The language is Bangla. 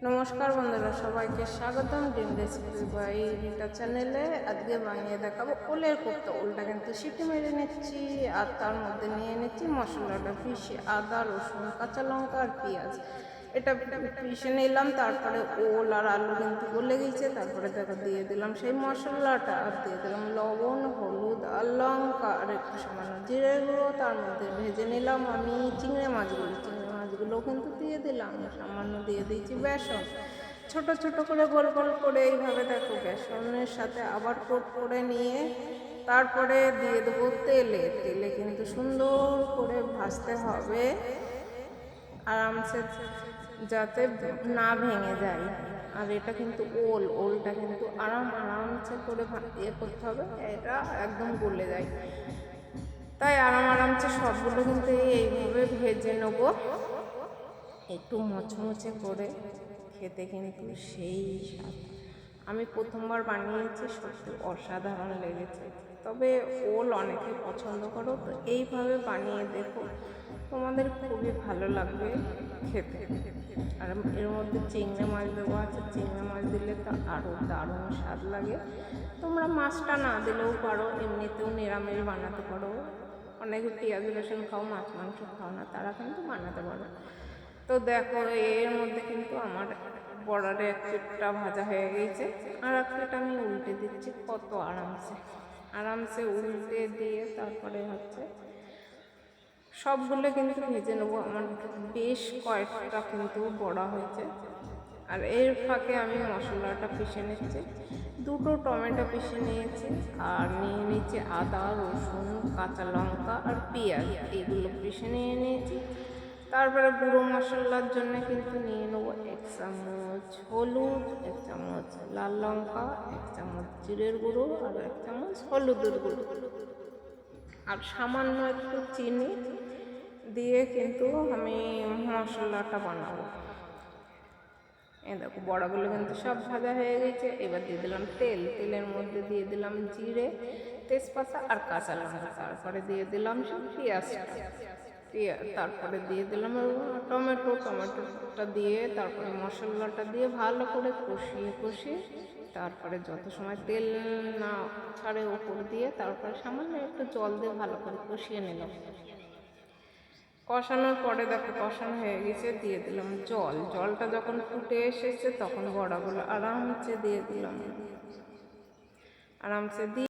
নমস্কার বন্ধুরা, সবাইকে স্বাগতম ডিম রেসিপি বাই রিটা চ্যানেলে। আজকে বানিয়ে দেখাবো ওলের কোপ্তা। ওলটা কিন্তু সিটি মেরে নিচ্ছি আর তার মধ্যে নিয়ে নিচ্ছি মশলাটা পিষে, আদা রসুন কাঁচা লঙ্কা আর পেঁয়াজ। এটা পিষে নিলাম। তারপরে ওল আর আলু কিন্তু গলে গেছে। তারপরে দেখো দিয়ে দিলাম সেই মশলাটা আর দিয়ে দিলাম লবণ, হলুদ আর লঙ্কা আর একটু সামান্য জিরে গুঁড়ো। তার মধ্যে ভেজে নিলাম আমি চিংড়ি মাছগুলো কিন্তু দিয়ে দিলাম। সামান্য দিয়ে দিয়েছি বেসন, ছোট ছোট করে গোল গোল করে এইভাবে দেখো বেসনের সাথে আবার কোট করে নিয়ে তারপরে দিয়ে দেবো তেলে কিন্তু সুন্দর করে ভাজতে হবে আরামসে, যাতে না ভেঙে যায়। আর এটা কিন্তু ওলটা কিন্তু আরামসে করে করতে হবে, এটা একদম গলে যায়। তাই আরামসে সবগুলো কিন্তু এইভাবে ভেজে নেব, একটু মচমচে করে, খেতে কিন্তু সেই স্বাদ। আমি প্রথমবার বানিয়েছি, সত্যি অসাধারণ লেগেছে। তবে ওল অনেকে পছন্দ করো, তো এইভাবে বানিয়ে দেখো, তোমাদের খুবই ভালো লাগবে খেতে। আর এর মধ্যে চিংড়ি মাছ দেওয়া আছে, চিংড়ি মাছ দিলে তো আরও দারুণ স্বাদ লাগে। তোমরা মাছটা না দিলেও পারো, এমনিতেও নিরামিষ বানাতে পারো। অনেকে পেঁয়াজ রসুন খাও, মাছ মাংস খাও না, তারা কিন্তু বানাতে পারো। তো দেখো এর মধ্যে কিন্তু আমার বড়ারে এক পিঠটা ভাজা হয়ে গেছে, আর এক পিঠ আমি উল্টে দিচ্ছি। কত আরামসে উল্টে দিয়ে তারপরে হচ্ছে সবগুলো কিন্তু ভেজে নেবো। আমার বেশ কয়েকটা কিন্তু বড়া হয়েছে। আর এর ফাঁকে আমি মশলাটা পিষে নিচ্ছি। 2টো টমেটো পিষে নিয়েছি আর নিয়ে নিচ্ছি আদা রসুন কাঁচা লঙ্কা আর পেঁয়াজ, এগুলো পিষে নিয়েছি। তারপরে গুঁড়ো মশলার জন্য কিন্তু নিয়ে নেবো 1 চামচ হলুদ, 1 চামচ লাল লঙ্কা, 1 চামচ জিরের গুঁড়ো আর 1 চামচ হলুদের গুঁড়ো আর সামান্য একটু চিনি দিয়ে কিন্তু আমি মশলাটা বানাবো। এই দেখো বড়াগুলো কিন্তু সব ভাজা হয়ে গেছে। এবার দিয়ে দিলাম তেলের মধ্যে দিয়ে দিলাম জিরে, তেজপাতা আর কাঁচা লঙ্কা। তারপরে দিয়ে দিলাম সব তারপরে দিয়ে দিলাম টমেটোটা দিয়ে, তারপরে মশলাটা দিয়ে ভালো করে কষিয়ে তারপরে যত সময় তেল না ছাড়ে ওপর দিয়ে, তারপরে সামান্য একটু জল দিয়ে ভালো করে কষিয়ে নিলাম। কষানোর পরে দেখো কষানো হয়ে গেছে, দিয়ে দিলাম জলটা যখন ফুটে এসেছে তখন বড়াগুলো আরামসে দিয়ে দিলাম।